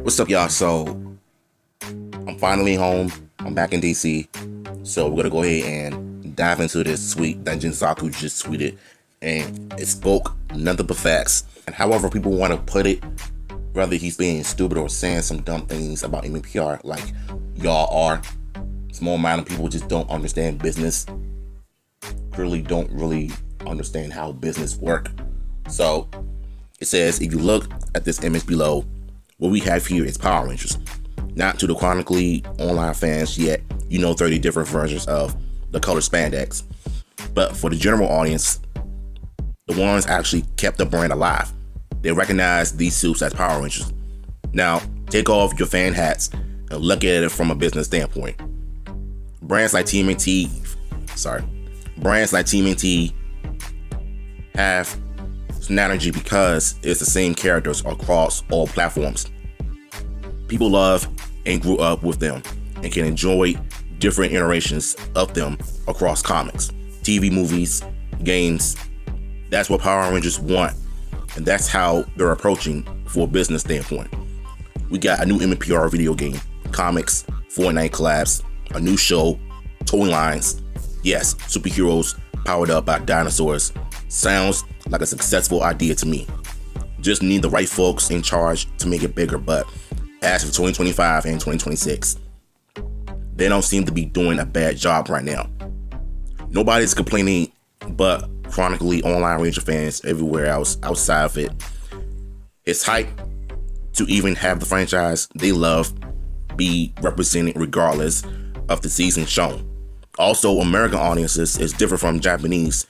What's up, y'all? So, I'm finally home. I'm back in DC. So, we're gonna go ahead and dive into this tweet that Jinsaku just tweeted. And it spoke nothing but facts. And however people want to put it, whether he's being stupid or saying some dumb things about MPR like y'all are, small amount of people just don't understand business. Clearly don't really understand how business work. So, it says, if you look at this image below, what we have here is Power Rangers. Not to the chronically online fans yet, 30 different versions of the color spandex. But for the general audience, the ones actually kept the brand alive. They recognize these suits as Power Rangers. Now, take off your fan hats and look at it from a business standpoint. Brands like TMNT have synergy because it's the same characters across all platforms. People love and grew up with them and can enjoy different iterations of them across comics, TV, movies, games. That's what Power Rangers want, and that's how they're approaching for a business standpoint. We got a new MPR video game, comics, Fortnite collabs, a new show, toy lines. Yes, superheroes powered up by dinosaurs. Sounds like a successful idea to me. Just need the right folks in charge to make it bigger, but as for 2025 and 2026, they don't seem to be doing a bad job right now. Nobody's complaining but chronically online Ranger fans everywhere else outside of it. It's hype to even have the franchise they love be represented regardless of the season shown. Also, American audiences is different from Japanese.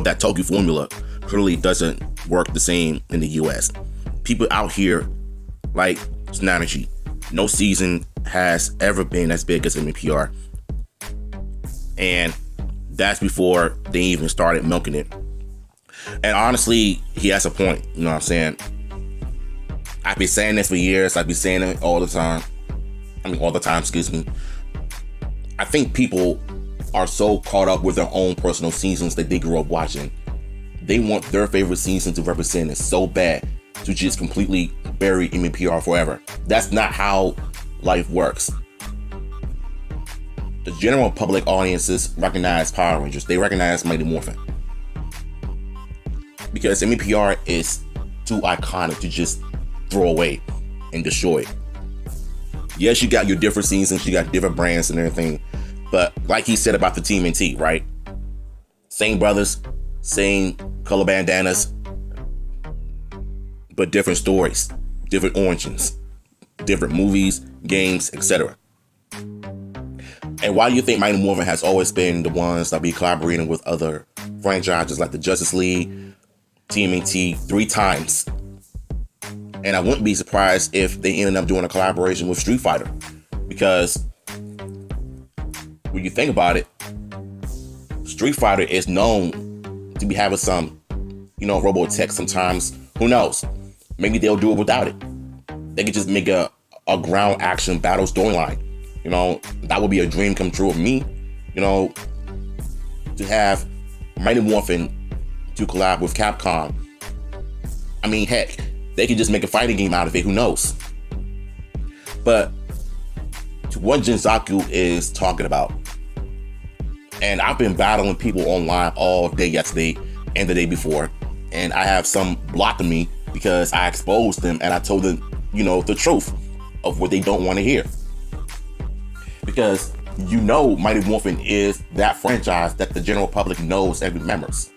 That Tokyo formula clearly doesn't work the same in the US. People out here like synergy. No season has ever been as big as MPR. And that's before they even started milking it. And honestly, he has a point. You know what I'm saying? I've been saying this for years. I've been saying it all the time. Excuse me. I think people are so caught up with their own personal seasons that they grew up watching. They want their favorite season to represent it so bad to just completely bury MPR forever. That's not how life works. The general public audiences recognize Power Rangers. They recognize Mighty Morphin. Because MPR is too iconic to just throw away and destroy. Yes, you got your different seasons, you got different brands and everything. But like he said about the TMNT, right? Same brothers, same color bandanas, but different stories, different origins, different movies, games, etc. And why do you think Mighty Morphin has always been the ones that be collaborating with other franchises like the Justice League, TMNT 3 times? And I wouldn't be surprised if they ended up doing a collaboration with Street Fighter, because when you think about it, Street Fighter is known to be having some, Robotech sometimes. Who knows? Maybe they'll do it without it. They could just make a ground action battle storyline. That would be a dream come true of me. To have Mighty Morphin to collab with Capcom. I mean, heck, they could just make a fighting game out of it. Who knows? But to what Jinsaku is talking about, and I've been battling people online all day yesterday and the day before, and I have some blocking me because I exposed them and I told them, the truth of what they don't want to hear. Because Mighty Morphin is that franchise that the general public knows and remembers.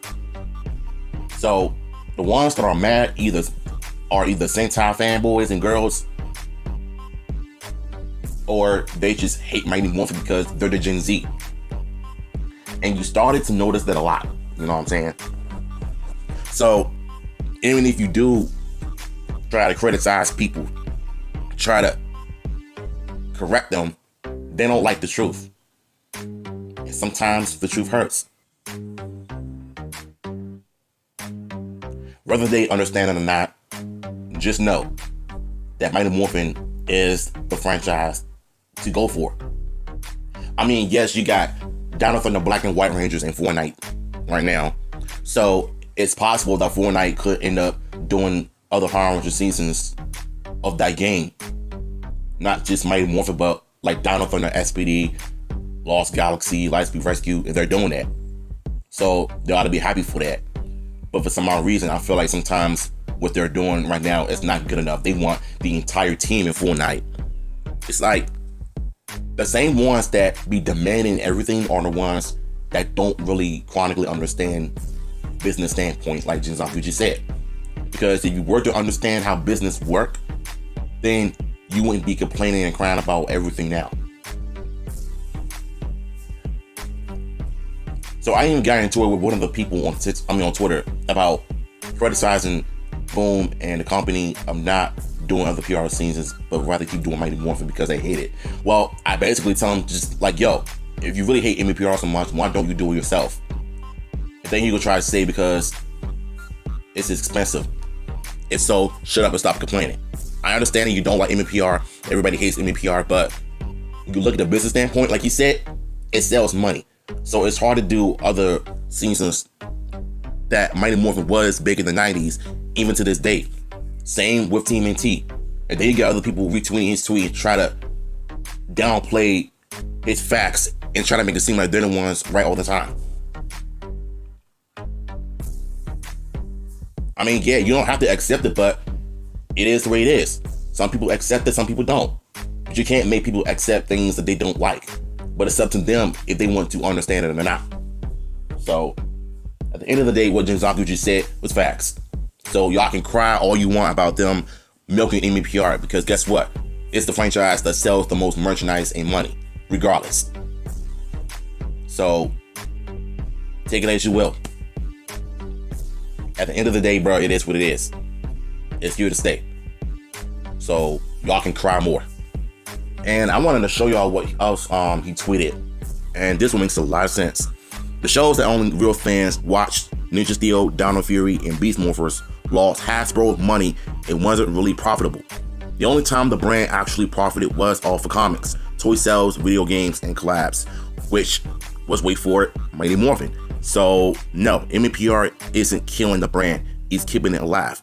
So the ones that are mad are either Sentai fanboys and girls, or they just hate Mighty Morphin because they're the Gen Z. And you started to notice that a lot. You know what I'm saying? So even if you do try to criticize people, try to correct them, they don't like the truth. And sometimes the truth hurts. Whether they understand it or not, just know that Mighty Morphin is the franchise to go for. I mean, yes, you got Dino from the Black and White Rangers in Fortnite right now. So it's possible that Fortnite could end up doing other Power Rangers seasons of that game. Not just Mighty Morphin, but like Dino Thunder, SPD, Lost Galaxy, Lightspeed Rescue, if they're doing that. So they ought to be happy for that. But for some odd reason, I feel like sometimes what they're doing right now is not good enough. They want the entire team in Fortnite. It's like the same ones that be demanding everything are the ones that don't really chronically understand business standpoint, like Jinzaku just said. Because if you were to understand how business work, then you wouldn't be complaining and crying about everything now. So I even got into it with one of the people on Twitter about criticizing Boom and the company of not doing other PR seasons, but rather keep doing Mighty Morphin because they hate it. Well, I basically tell them just like, yo, if you really hate MPR so much, why don't you do it yourself? And then you go try to say because it's expensive. If so, shut up and stop complaining. I understand that you don't like MPR. Everybody hates MPR, but when you look at the business standpoint, like you said, it sells money. So it's hard to do other seasons that Mighty Morphin was big in the 90s, even to this day. Same with Team NT. And then you get other people retweeting his tweet and try to downplay his facts and try to make it seem like they're the ones right all the time. I mean, yeah, you don't have to accept it, but it is the way it is. Some people accept it, some people don't. But you can't make people accept things that they don't like. But it's up to them if they want to understand it or not. So, at the end of the day, what Jinzaku just said was facts. So y'all can cry all you want about them milking MPR, because guess what? It's the franchise that sells the most merchandise and money, regardless. So, take it as you will. At the end of the day, bro, it is what it is. It's here to stay. So, y'all can cry more. And I wanted to show y'all what else he tweeted. And this one makes a lot of sense. The shows that only real fans watched, Ninja Steel, Dino Fury, and Beast Morphers, lost Hasbro money and wasn't really profitable. The only time the brand actually profited was off of comics, toy sales, video games, and collabs, which was, wait for it, Mighty Morphin. So no, MPR isn't killing the brand, it's keeping it alive.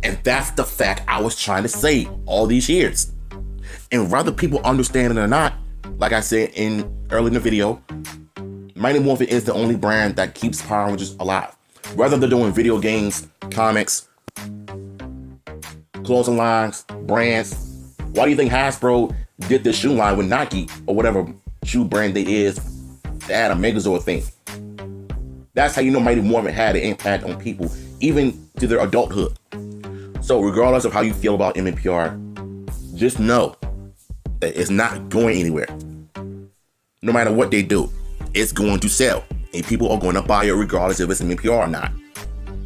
And that's the fact I was trying to say all these years. And whether people understand it or not, like I said earlier in the video, Mighty Morphin is the only brand that keeps Power Rangers alive. Whether they're doing video games, comics, clothing lines, brands. Why do you think Hasbro did this shoe line with Nike or whatever shoe brand they is to add a Megazord thing? That's how you know Mighty Morphin had an impact on people, even to their adulthood. So regardless of how you feel about MPR, just know that it's not going anywhere. No matter what they do, it's going to sell. And people are going to buy it regardless if it's MPR or not.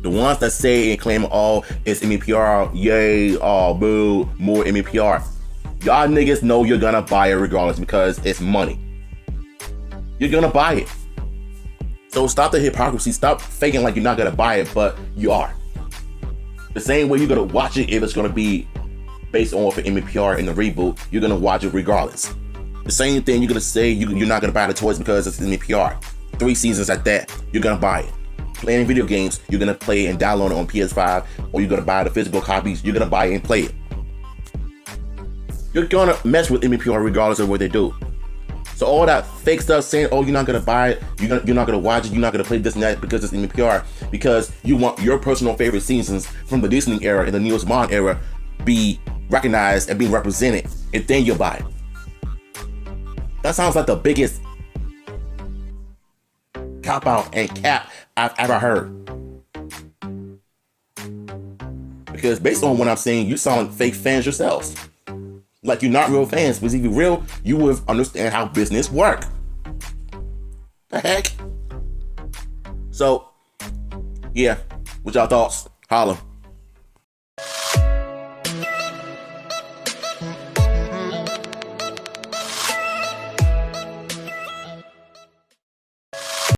The ones that say and claim, oh, it's MPR, yay, oh, boo, more MPR. Y'all niggas know you're going to buy it regardless because it's money. You're going to buy it. So stop the hypocrisy. Stop faking like you're not going to buy it, but you are. The same way you're going to watch it if it's going to be based on for MPR in the reboot, you're going to watch it regardless. The same thing you're going to say you're not going to buy the toys because it's MPR. 3 seasons at that, you're going to buy it. Playing video games, you're going to play and download it on PS5, or you're going to buy the physical copies, you're going to buy it and play it. You're going to mess with MPR regardless of what they do. So all that fake stuff saying, oh, you're not going to buy it, you're not going to watch it, you're not going to play this and that because it's MPR, because you want your personal favorite seasons from the Disney era and the Neo Saban era be recognized and being represented, and then you'll buy it. That sounds like the biggest cop out and cap I've ever heard. Because based on what I'm saying, you sound fake fans yourselves. Like you're not real fans. Because if you're real, you would understand how business work. The heck? So, yeah. What y'all thoughts? Holla.